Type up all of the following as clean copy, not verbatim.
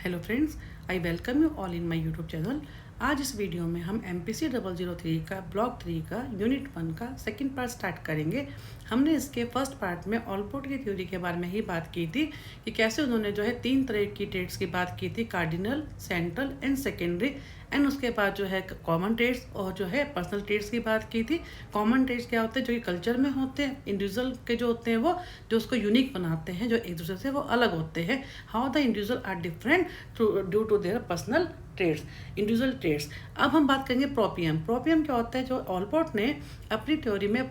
Hello friends, I welcome you all in my YouTube channel. आज इस video में हम MPC 003 का ब्लॉक 3 का यूनिट 1 का सेकंड पार्ट स्टार्ट करेंगे। हमने इसके फर्स्ट पार्ट में ऑलपोर्ट की थ्योरी के बारे में ही बात की थी कि कैसे उन्होंने जो है 3 तरह की ट्रेड्स की बात की थी, cardinal, central and secondary, and उसके बाद जो है कॉमन ट्रेड्स और जो है पर्सनल ट्रेड्स की बात की थी। कॉमन ट्रेड्स क्या होते हैं, जो कि कल्चर में होते हैं, इंडिविजुअल के जो होते हैं वो जो उसको यूनिक बनाते हैं, जो एक दूसरे से वो अलग होते हैं। How the individual are different due to their personal traits, individual traits. अब हम बात करेंगे प्रोपियम। प्रोपियम क्या होता है, जो ऑलपोर्ट ने अपनी थ्योरी में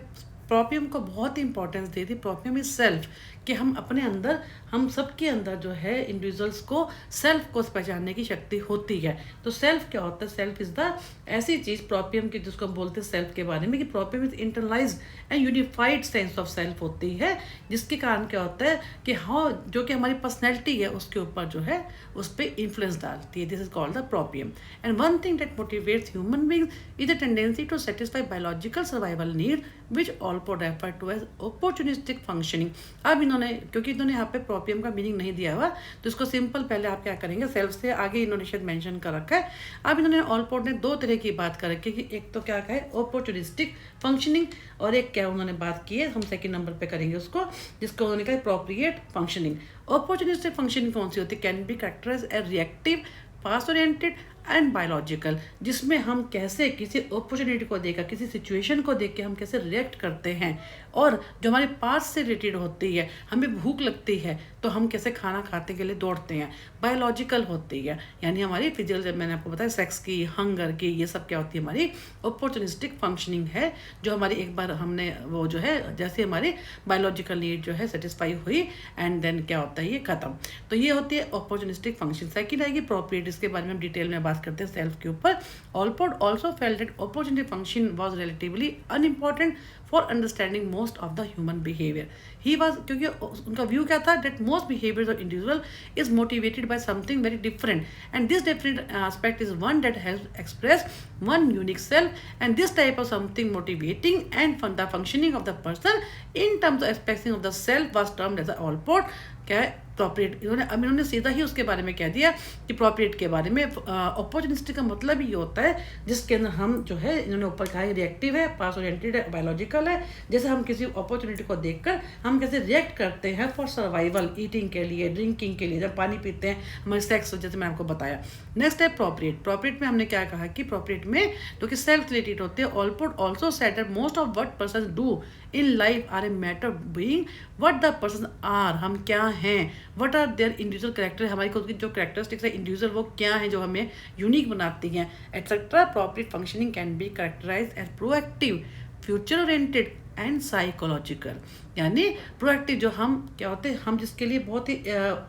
प्रोपियम को बहुत ही इंपॉर्टेंस दी थी। प्रोपियम इज सेल्फ, कि हम अपने अंदर, हम सबके अंदर जो है इंडिविजुअल्स को सेल्फ को पहचानने की शक्ति होती है। तो सेल्फ क्या होता है, सेल्फ इज द ऐसी चीज़ प्रोपियम की जिसको हम बोलते हैं सेल्फ के बारे में, कि proprium is internalised and unified sense of self होती है, जिसके कारण क्या होता है कि हाँ, जो कि हमारी पर्सनैलिटी है उसके ऊपर जो है उस पर इन्फ्लुएंस डालती है। This is called the proprium. And one thing that motivates human beings is the tendency to satisfy biological survival need which Allport refer to as opportunistic functioning. अब इन्होंने, क्योंकि इन्होंने यहाँ पे प्रोपियम का मीनिंग नहीं दिया हुआ, तो इसको सिंपल पहले आप क्या करेंगे, सेल्फ से आगे इन्होंने शायद मेंशन कर रखा है। अब इन्होंने ऑलपोर्ट ने दो तरह की बात कर रखी है, कि एक तो क्या है अपॉर्चुनिस्टिक फंक्शनिंग, और एक क्या उन्होंने बात की है, हम सेकंड नंबर पे करेंगे उसको, जिसको उन्होंने कहा अप्रोप्रिएट फंक्शनिंग। अपॉर्चुनिस्टिक फंक्शनिंग कौन सी होती है, can be characterized as reactive, past oriented and biological, जिसमें हम कैसे किसी अपॉर्चुनिटी को देखकर, किसी सिचुएशन को देख के हम कैसे रिएक्ट करते हैं, और जो हमारे पास से रिलेटेड होती है, हमें भूख लगती है तो हम कैसे खाना खाने के लिए दौड़ते हैं, बायोलॉजिकल होती है, यानी हमारी फिजिकल, जब मैंने आपको बताया सेक्स की, हंगर की, ये सब क्या होती है, हमारी अपॉर्चुनिस्टिक फंक्शनिंग है, जो हमारी एक बार हमने वो जो है जैसे हमारी बायोलॉजिकल नीड जो है सेटिस्फाई हुई एंड देन क्या होता है ये खत्म। तो ये होती है अपॉर्चुनिस्टिक फंक्शन। सेकंड आएगी प्रोप्रिएट, इसके बारे में हम डिटेल में बात करते हैं सेल्फ के ऊपर। Allport also felt that opportunity function was relatively unimportant for understanding most of the human behaviour. He was, क्योंकि उनका व्यू क्या था, that most behaviours of individual is motivated by something very different, and this different aspect is one that helps express one unique self, and this type of something motivating and the functioning of the person in terms of expressing of the self was termed as a allport। क्या है प्रोप्रिएट, इन्होंने सीधा ही उसके बारे में कह दिया कि प्रोप्रिएट के बारे में। अपॉर्चुनिस्टिक का मतलब ये होता है जिसके अंदर हम जो है, इन्होंने ऊपर कहा है रिएक्टिव है, पास ओरिएंटेड है, बायोलॉजिकल है, जैसे हम किसी अपॉर्चुनिटी को देखकर हम कैसे रिएक्ट करते हैं फॉर सर्वाइवल, ईटिंग के लिए, ड्रिंकिंग के लिए, जब पानी पीते हैं, हमारे सेक्स, जैसे मैं आपको बताया। नेक्स्ट है प्रोप्रिएट। प्रोप्रिएट में हमने क्या कहा कि प्रोप्रिएट में जो कि सेल्फ रिलेटेड होते हैं, Allport also said that most of what person do in life are a matter of being what the person are, हम क्या हैं, what are their individual character, हमारी खुद की जो कैरेक्टरिस्टिक्स है इंडिविजुअल, वो क्या है जो हमें यूनिक बनाती हैं, etcetera. Propriate functioning can be characterized as proactive, future oriented and psychological. यानी प्रोएक्टिव जो हम क्या होते हैं, हम जिसके लिए बहुत ही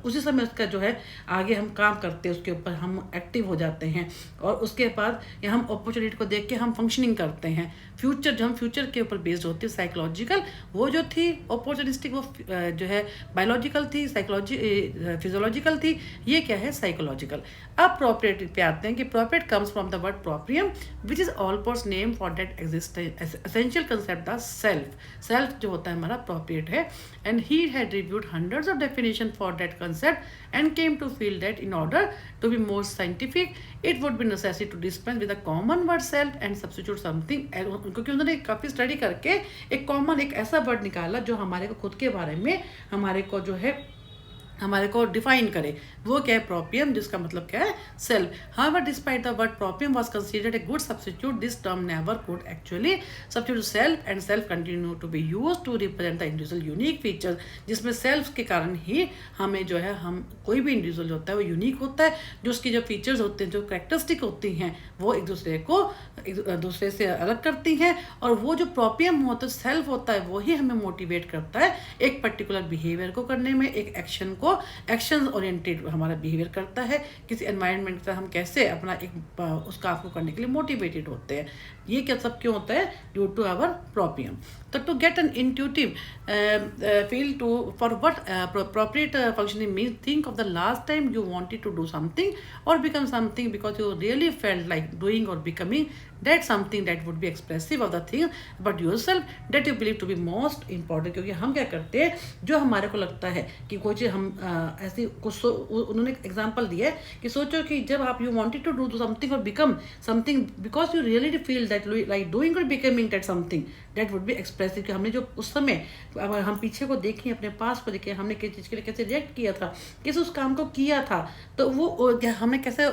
उसी समय उसका जो है आगे हम काम करते हैं, उसके ऊपर हम एक्टिव हो जाते हैं, और उसके बाद या हम अपॉर्चुनिटी को देख के हम फंक्शनिंग करते हैं। फ्यूचर, जो हम फ्यूचर के ऊपर बेस्ड होती है, साइकोलॉजिकल, वो जो थी अपॉर्चुनिस्टिक, वो जो है बायोलॉजिकल थी, फिजियोलॉजिकल थी, ये क्या है साइकोलॉजिकल। अब प्रोप्रिएट पे आते हैं कि propriate comes from the word proprium which is Allport name for that essential concept the self. Self जो होता है हमारा प्रोप्रिएट है, and he had reviewed hundreds of definition for that concept and came to feel that in order to be more scientific it would be necessary to dispense with a common word self and substitute something, क्योंकि उन्होंने काफ़ी study करके एक common, एक ऐसा word निकाला जो हमारे को खुद के बारे में, हमारे को जो है, हमारे को डिफाइन करे, वो क्या है प्रोपियम, जिसका मतलब क्या है self. However despite the word proprium was considered a good substitute, this term never could actually substitute self, and self continue to be used to represent the individual unique features, जिसमें self के कारण ही हमें जो है, हम कोई भी individual होता है वो यूनिक होता है, जो उसकी जो फीचर्स होते हैं, जो कैरेक्टरिस्टिक होती हैं, वो एक दूसरे से अलग करती हैं, और वो जो प्रोपियम होता है, सेल्फ होता है, वही हमें मोटिवेट करता है एक पर्टिकुलर बिहेवियर को करने में, एक एक्शन को, एक्शन ओरिएंटेड हमारा बिहेवियर करता है, किसी एनवायरनमेंट से हम कैसे अपना एक उस काम को करने के लिए मोटिवेटेड होते हैं। ये क्या सब क्यों होता है, ड्यू टू आवर प्रोपियम। तो to get an intuitive feel to for what propriate functioning means, think of the last time you wanted to do something or become something because you really felt like doing or becoming that something that would be expressive of the thing but yourself that you believe to be most important. क्योंकि हम क्या करते हैं, जो हमारे को लगता है कि कोई चीज़ हम ऐसी कुछ उन्होंने एग्जांपल दिया है कि सोचो कि जब आप you wanted to do something or become something because you really feel that like doing or becoming that something that would be expressive, कि हमने जो उस समय अगर हम पीछे को देखें, अपने पास को देखें, हमने किस चीज़ के लिए कैसे रिएक्ट किया था, किस उस काम को किया था, तो वो हमने कैसे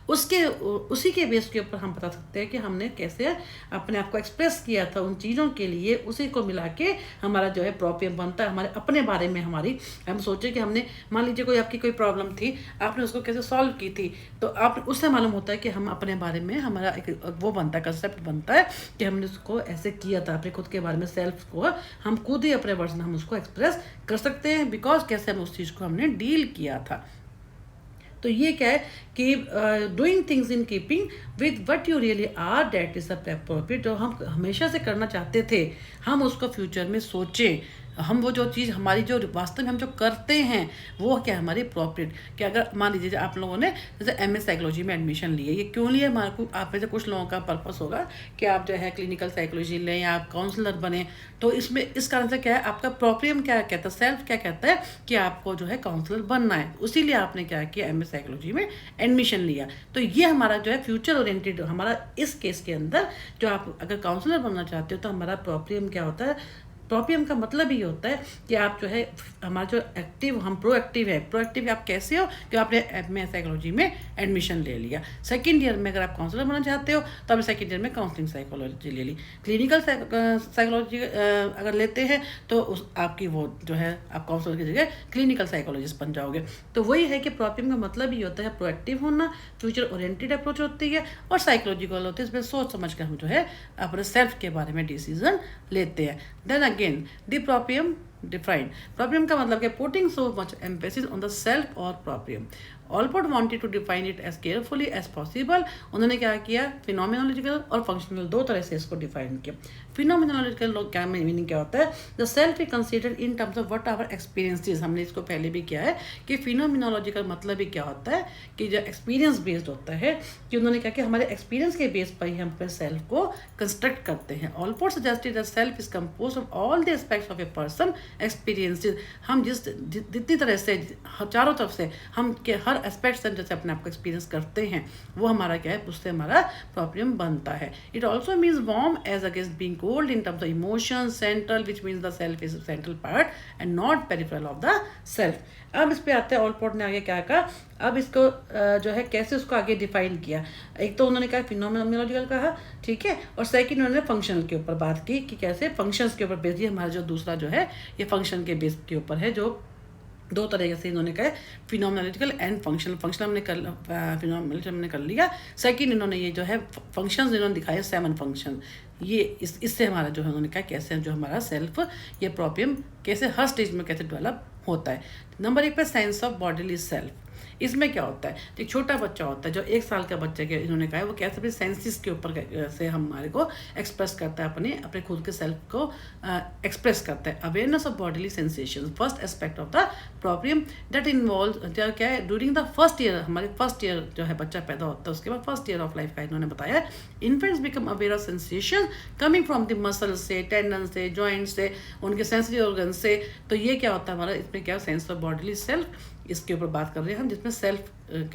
उसी के बेस के ऊपर हम बता सकते हैं कि हमने कैसे अपने आप को एक्सप्रेस किया था उन चीज़ों के लिए, उसी को मिला के हमारा जो है प्रोपियम बनता है। हमारे अपने बारे में हम सोचे कि हमने, मान लीजिए कोई आपकी कोई प्रॉब्लम थी, आपने उसको कैसे सॉल्व की थी, तो आप उससे मालूम होता है कि हम अपने बारे में, हमारा एक वो बनता है, कंसेप्ट बनता है कि हमने उसको ऐसे किया था, अपने खुद के बारे में, सेल्फ को हम खुद ही अपने वर्ड्स में हम उसको एक्सप्रेस कर सकते हैं, बिकॉज कैसे हम उस चीज़ को हमने डील किया था। तो ये क्या है कि doing things in keeping with what you really are, that is appropriate. जो हम हमेशा से करना चाहते थे, हम उसको फ्यूचर में सोचें, हम वो जो चीज़ हमारी जो वास्तव में हम जो करते हैं वो क्या है हमारी अप्रोप्रिएट। कि अगर मान लीजिए आप लोगों ने जैसे एमए साइकोलॉजी में एडमिशन लिए, ये क्यों लिए, हमारे को आप में से कुछ लोगों का पर्पस होगा कि आप जो है क्लिनिकल साइकोलॉजी लें या आप काउंसलर बने। तो इसमें इस कारण से क्या है, आपका प्रोप्रियम क्या कहता है, सेल्फ क्या कहता है कि आपको जो है काउंसलर बनना है, उसीलिए आपने क्या किया, एमए साइकोलॉजी में एडमिशन लिया। तो ये हमारा जो है फ्यूचर ओरिएंटेड, हमारा इस केस के अंदर जो आप अगर काउंसलर बनना चाहते हो तो हमारा प्रोप्रियम क्या होता है, प्रोपियम का मतलब ये होता है कि आप जो है हमारा जो एक्टिव, हम प्रोएक्टिव है। प्रोएक्टिव आप कैसे हो कि आपने एमए साइकोलॉजी में एडमिशन ले लिया, सेकंड ईयर में अगर आप काउंसलर बनना चाहते हो तो आपने सेकंड ईयर में काउंसलिंग साइकोलॉजी ले ली। क्लिनिकल साइकोलॉजी अगर लेते हैं तो उस आपकी वो जो है आप काउंसलर की जगह क्लिनिकल साइकोलॉजिस्ट बन जाओगे। तो वही है कि प्रोपियम का मतलब ये होता है प्रोएक्टिव होना, फ्यूचर ओरिएंटेड अप्रोच होती है, और साइकोलॉजिकल होती है, इसमें सोच समझ कर हम जो है अपने सेल्फ के बारे में डिसीजन लेते हैं। Then again the proprium defined, proprium का मतलब है putting so much emphasis on the self or proprium। Allport wanted to define it as carefully as possible. उन्होंने क्या किया, फिनोमिनोलॉजिकल और फंक्शनल दो तरह से इसको डिफाइन किया। फिनोमिनोलॉजिकल क्या मीनिंग क्या होता है, the self is considered in terms of what our experiences. हमने इसको पहले भी किया है कि फिनोमिनोलॉजिकल मतलब ही क्या होता है कि जो एक्सपीरियंस बेस्ड होता है, कि उन्होंने क्या कि हमारे एक्सपीरियंस के बेस पर ही हम अपने सेल्फ को कंस्ट्रक्ट करते हैं। Allport suggested that self is composed of all the aspects of a person experiences. हम जितनी तरह से चारों तरफ से हम के हर एस्पेक्ट से जैसे अपने आप को एक्सपीरियंस करते हैं, वो हमारा क्या है, उससे हमारा प्रोप्रियम बनता है। It also means warm as against being cold in terms of emotion, central which means the self is central part and not peripheral of the self. अब इस पे आते हैं, ऑलपोर्ट ने आगे क्या कहा, अब इसको जो है कैसे उसको आगे डिफाइन किया। एक तो उन्होंने कहा फिनोमिनोलॉजिकल कहा, ठीक है, और सेकंड उन्होंने फंक्शनल के ऊपर बात की कि कैसे फंक्शंस के ऊपर बेस, ये हमारा जो दूसरा जो है ये फंक्शन के बेस के ऊपर है, जो दो तरीके से इन्होंने कहा फिनोमिनोलॉजिकल एंड फंक्शनल। फंक्शनल हमने फिनोमिनोलॉजिकल हमने कर लिया। सेकंड इन्होंने ये जो है फंक्शंस इन्होंने दिखाए 7 फंक्शन, ये इससे हमारा जो है उन्होंने कहा कैसे जो हमारा सेल्फ ये प्रोप्रियम कैसे हर स्टेज में कैसे डेवलप होता है। नंबर 1 पे साइंस ऑफ बॉडीली सेल्फ। इसमें क्या होता है, एक छोटा बच्चा होता है जो 1 साल का बच्चा के इन्होंने कहा है, वो कैसे अपने सेंसेस के ऊपर से हमारे को एक्सप्रेस करता है, अपने खुद के सेल्फ को एक्सप्रेस करता है। Awareness of bodily sensation, first aspect of the proprium that involve क्या है ड्यूरिंग द फर्स्ट ईयर। हमारे फर्स्ट ईयर जो है बच्चा पैदा होता है, उसके बाद फर्स्ट ईयर ऑफ लाइफ का इन्होंने बताया। Infants become aware of sensation coming from the muscle से, टेंडन से, जॉइंट से, उनके सेंसरी ऑर्गन से। तो ये क्या होता है हमारा, इसमें क्या सेंस ऑफ बॉडीली सेल्फ, इसके ऊपर बात कर रहे हैं हम, जिसमें सेल्फ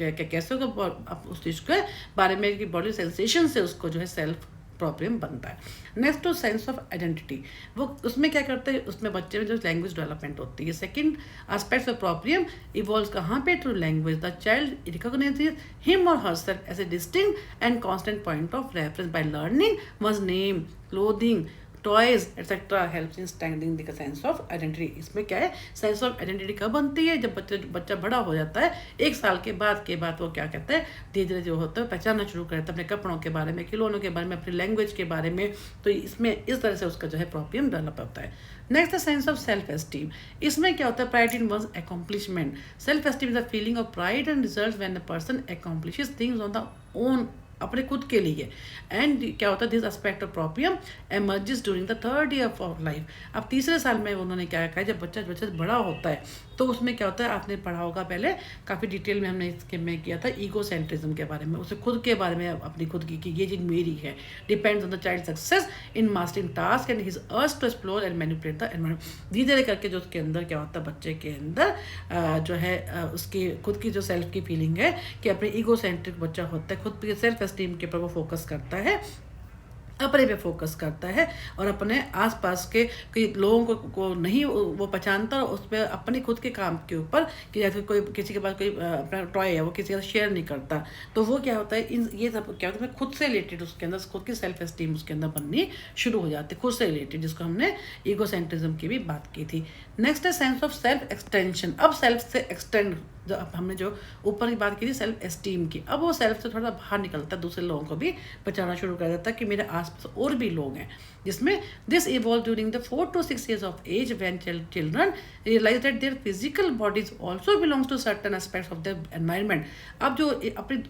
कैसे होगा उस चीज़ के बारे में कि बॉडी सेंसेशन से उसको जो है सेल्फ प्रोप्रियम बनता है। Next to sense of identity, वो उसमें क्या करते हैं, उसमें बच्चे में जो लैंग्वेज डेवलपमेंट होती है। Second aspects of proprium evolve कहाँ पे, through language. The child recognises him or herself as a distinct and constant point of reference by learning one's name, clothing, toys etcetera helps in standing the sense of identity. इसमें क्या है, sense of identity कब बनती है, जब बच्चा बड़ा हो जाता है। 1 साल के बाद वो क्या कहता है, धीरे धीरे जो होता है पहचानना शुरू करता है अपने कपड़ों के बारे में, खिलौनों के बारे में, अपनी लैंग्वेज के बारे में। तो इसमें इस तरह से उसका जो है प्रोप्रियम डेवलप होता है। Next the sense of self esteem. इसमें क्या होता है, pride in one's accomplishment. Self esteem is a feeling of pride and results when a person accomplishes things on the own अपने खुद के लिए। एंड क्या होता है, this aspect of proprium emerges during the third year of life. अब तीसरे साल में उन्होंने क्या कहा, जब बच्चा बड़ा होता है तो उसमें क्या होता है, आपने पढ़ा होगा पहले काफ़ी डिटेल में हमने इसके में किया था ईगो सेंट्रिज्म के बारे में, उसे खुद के बारे में, अपनी खुद की कि ये चीज़ मेरी है, depends on the child success in mastering task and his urge to explore and manipulate the environment. धीरे धीरे करके जो उसके अंदर क्या होता है, बच्चे के अंदर जो है उसकी खुद की जो सेल्फ की फीलिंग है कि अपने ईगो सेंट्रिक बच्चा होता है, खुद के सेल्फ एस्टीम के ऊपर वो फोकस करता है, अपने पे फोकस करता है और अपने आसपास के कई लोगों को नहीं वो पहचानता, और उस पर अपने खुद के काम के ऊपर कि जैसे कोई किसी के पास कोई अपना टॉय है वो किसी के साथ शेयर नहीं करता, तो वो क्या होता है, ये सब क्या होता है, खुद से रिलेटेड उसके अंदर खुद की सेल्फ एस्टीम उसके अंदर बननी शुरू हो जाती है, खुद से रिलेटेड, जिसको हमने ईगोसेंट्रिज्म की भी बात की थी। नेक्स्ट है सेंस ऑफ सेल्फ एक्सटेंशन। अब सेल्फ से एक्सटेंड, जो अब हमने जो ऊपर की बात की थी सेल्फ एस्टीम की, अब वो सेल्फ से थोड़ा बाहर निकलता है, दूसरे लोगों को भी बचाना शुरू कर देता है कि मेरे आसपास और भी लोग हैं, जिसमें this evolve during the 4 to 6 years of age when children realize that their physical bodies also belongs to certain aspects of their environment। अब जो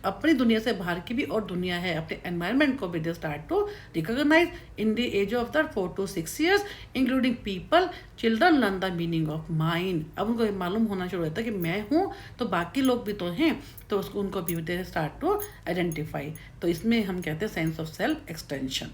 अपनी दुनिया से बाहर की भी और दुनिया है, अपने एनवायरनमेंट को भी they start to recognize in the age of the 4 to 6 years including people. Children learn the meaning of mind. अब उनको मालूम होना शुरू होता है कि मैं हूँ तो बाकी लोग भी तो हैं, तो उसको उनको भी दे स्टार्ट टू आइडेंटिफाई। तो इसमें हम कहते हैं सेंस ऑफ सेल्फ एक्सटेंशन।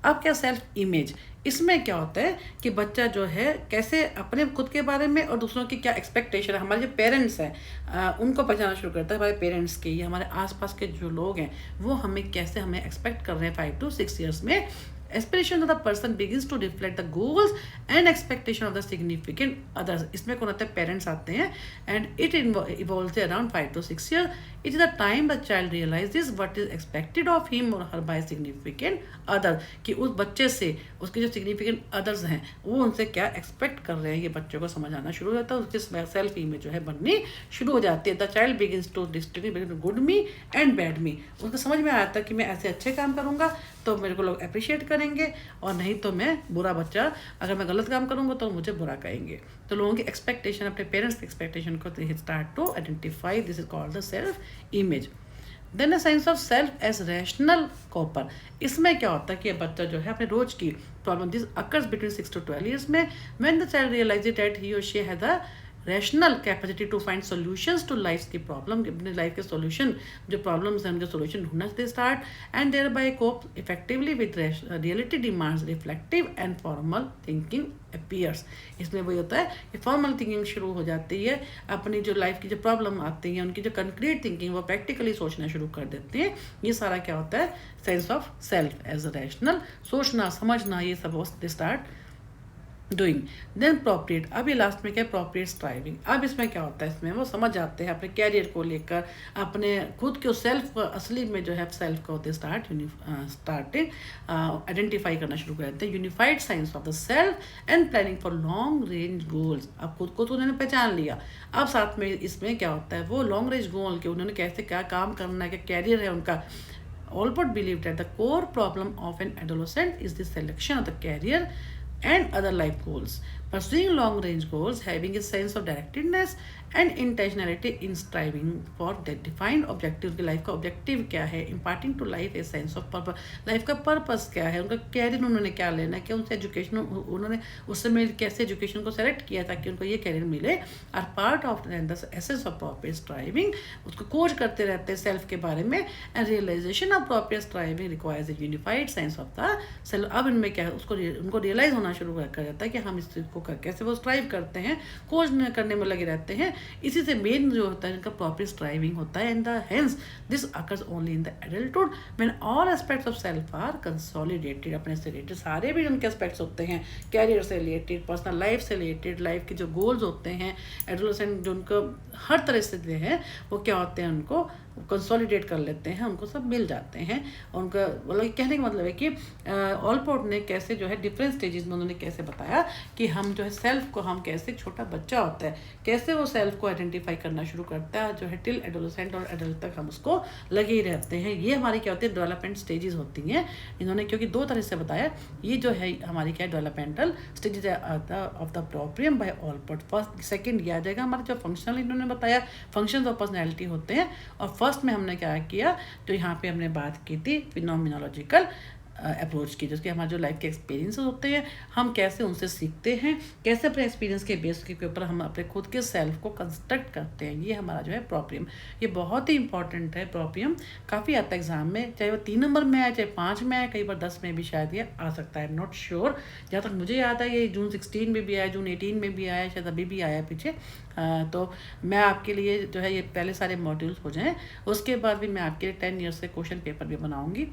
अब क्या सेल्फ इमेज, इसमें क्या होता है कि बच्चा जो है कैसे अपने खुद के बारे में और दूसरों की क्या एक्सपेक्टेशन है, हमारे जो पेरेंट्स हैं उनको पहचानना शुरू करता है, हमारे पेरेंट्स के या हमारे आसपास के जो लोग हैं वो हमें कैसे हमें एक्सपेक्ट कर रहे हैं 5 to 6 years में। Aspiration of the person begins to reflect the goals and expectation of the significant others। इसमें कौन आता है, पेरेंट्स आते हैं, and it evolves around 5 to 6 years। It is the time the child realizes what is expected of him or her by significant other, कि उस बच्चे से उसके जो significant others हैं वो उनसे क्या एक्सपेक्ट कर रहे हैं, ये बच्चों को समझ आना शुरू हो जाता है, उसकी सेल्फ इमेज जो है बननी शुरू हो जाती है। The child begins to distinguish good me and bad me. उसको समझ में आता है कि मैं ऐसे अच्छे काम करूँगा तो मेरे को लोग अप्रिशिएट करेंगे, और नहीं तो मैं बुरा बच्चा, अगर मैं गलत काम करूँगा तो मुझे बुरा कहेंगे। तो लोगों की एक्सपेक्टेशन, अपने पेरेंट्स की एक्सपेक्टेशन को start to identify, this is called the self image. Then a sense of self as rational coper. इसमें क्या होता है कि बच्चा जो है अपने रोज की problem, this occurs between 6 to 12 years में, when the child realises that he or she has a rational capacity to find solutions to life की प्रॉब्लम, अपने लाइफ के सॉल्यूशन, जो प्रॉब्लम्स हैं उनके सॉल्यूशन ढूंढना they start, and thereby cope effectively with reality demands, reflective and formal thinking appears. इसमें वही होता है कि फॉर्मल थिंकिंग शुरू हो जाती है, अपनी जो लाइफ की जो प्रॉब्लम आती है उनकी जो कंक्रीट थिंकिंग वो प्रैक्टिकली सोचना शुरू कर देते हैं। ये सारा क्या होता है, sense of self as rational, सोचना समझना, ये सब they start doing. Then propriate, अभी लास्ट में क्या है, प्रोप्रिएट स्ट्राइविंग। अब इसमें क्या होता है, इसमें वो समझ जाते हैं अपने कैरियर को लेकर, अपने खुद के सेल्फ, असली में जो है सेल्फ का होते स्टार्टिंग आइडेंटिफाई करना शुरू कर देते हैं। Unified science of the self and planning for long range goals. अब खुद को तो उन्होंने पहचान लिया, अब साथ में इसमें क्या होता है, वो लॉन्ग रेंज गोल के उन्होंने कैसे क्या काम करना है, क्या कैरियर है उनका। Allport believed that the core problem of an adolescent is the selection of the career and other life goals. Pursuing long-range goals, having a sense of directedness and intentionality in striving for that defined objective, की life का objective क्या है, imparting to life a sense of purpose, life का purpose क्या है, उनका career उन्होंने क्या लेना है, क्या उनसे एजुकेशन उन्होंने उस समय कैसे एजुकेशन को सेलेक्ट किया ताकि उनको ये कैरियर मिले, are part of the essence of proper striving. उसको खोज करते रहते हैं सेल्फ के बारे में, and realization of proper striving requires a unified sense of the self. अब इनमें क्या है, उसको उनको रियलाइज होना शुरू कर जाता है कि हम इस चीज़ को कैसे वो स्ट्राइव करते हैं, खोज करने में लगे रहते हैं। इसी से मेन जो होता है इनका प्रॉपर स्ट्राइविंग होता है, and the hence this occurs only in the adulthood when all aspects of self are consolidated. अपने से रिलेटेड सारे भी उनके एस्पेक्ट्स होते हैं, कैरियर से रिलेटेड, पर्सनल लाइफ से रिलेटेड, लाइफ के जो गोल्स होते हैं, एडोलेसेंट जो उनको हर तरह से जो है वो क्या होते हैं, उनको कंसोलिडेट कर लेते हैं, उनको सब मिल जाते हैं। और उनका मतलब कहने का मतलब है कि ऑलपोर्ट ने कैसे जो है डिफरेंट स्टेजेस में उन्होंने कैसे बताया कि हम जो है सेल्फ को, हम कैसे छोटा बच्चा होता है कैसे वो सेल्फ को आइडेंटिफाई करना शुरू करता है, जो है टिल एडोलेसेंट और एडल्ट तक हम उसको लगे ही रहते हैं। ये हमारी क्या होती है, डेवलपमेंट स्टेजेस होती हैं। इन्होंने क्योंकि 2 तरह से बताया, ये जो है हमारी क्या developmental stages of the proprium by Allport. First second ये आ जाएगा हमारा जो फंक्शनल इन्होंने बताया, फंक्शंस ऑफ पर्सनैलिटी होते हैं, और फर्स्ट में हमने क्या किया, तो यहाँ पे हमने बात की थी फिनोमिनोलॉजिकल अप्रोच की, जैसे कि हमारे जो लाइफ के एक्सपीरियंस होते हैं हम कैसे उनसे सीखते हैं, कैसे अपने एक्सपीरियंस के बेस के ऊपर हम अपने खुद के सेल्फ को कंस्ट्रक्ट करते हैं। ये हमारा जो है प्रोपियम, ये बहुत ही इंपॉर्टेंट है। प्रोपियम काफ़ी आता है एग्जाम में, चाहे वो 3 नंबर में आए, चाहे 5 में आए, कई बार 10 में भी शायद ये आ सकता है। आई एम नॉट श्योर, जहाँ तक मुझे याद है ये जून 16 में भी आया, जून 18 में भी आया, शायद अभी भी आया पीछे। तो मैं आपके लिए जो है ये पहले सारे मॉड्यूल्स हो जाएँ, उसके बाद भी मैं आपके लिए 10 ईयर्स के क्वेश्चन पेपर भी बनाऊँगी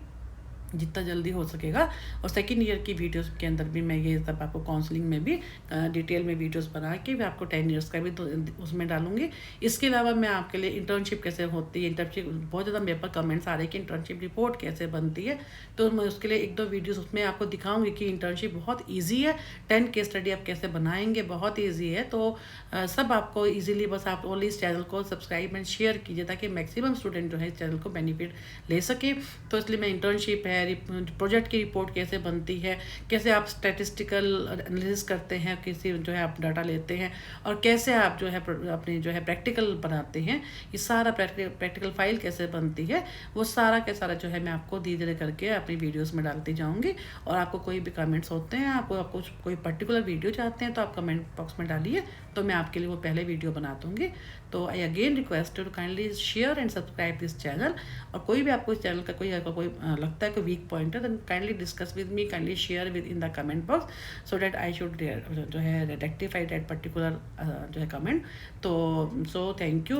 जितना जल्दी हो सकेगा। और सेकेंड ईयर की वीडियोस के अंदर भी मैं ये सब आपको काउंसलिंग में भी डिटेल में वीडियोस बना के भी आपको 10 ईयर्स का भी तो उसमें डालूंगी। इसके अलावा मैं आपके लिए इंटर्नशिप कैसे होती है, इंटर्नशिप बहुत ज़्यादा मेरे पर कमेंट्स आ रहे हैं कि इंटर्नशिप रिपोर्ट कैसे बनती है, तो मैं उसके लिए 1-2 वीडियोज़ उसमें आपको दिखाऊँगी कि इंटर्नशिप बहुत ईजी है। 10 केस स्टडी आप कैसे बनाएंगे, बहुत ईजी है। तो सब आपको ईजिली, बस आप ओनली इस चैनल को सब्सक्राइब एंड शेयर कीजिए ताकि मैक्सिमम स्टूडेंट जो है इस चैनल को बेनिफिट ले सके। तो इसलिए मैं इंटर्नशिप है, प्रोजेक्ट की रिपोर्ट कैसे बनती है, कैसे आप स्टैटिस्टिकल एनालिसिस करते हैं, किसी जो है आप डाटा लेते हैं, और कैसे आप जो है अपनी जो है प्रैक्टिकल बनाते हैं, ये सारा प्रैक्टिकल फाइल कैसे बनती है, वो सारा का सारा जो है मैं आपको धीरे धीरे करके अपनी वीडियोस में डालती जाऊंगी। और आपको कोई भी कमेंट्स होते हैं, आपको कोई पर्टिकुलर वीडियो चाहते हैं तो आप कमेंट बॉक्स में डालिए, तो मैं आपके लिए वो पहले वीडियो बना दूंगी। तो I again request to kindly share and subscribe this channel. और कोई भी आपको इस चैनल का कोई लगता है कोई वीक पॉइंट है, then kindly discuss with me, kindly share with in the comment box so that I should जो है रेक्टिफाई दैट पर्टिकुलर जो है कमेंट। तो सो थैंक यू।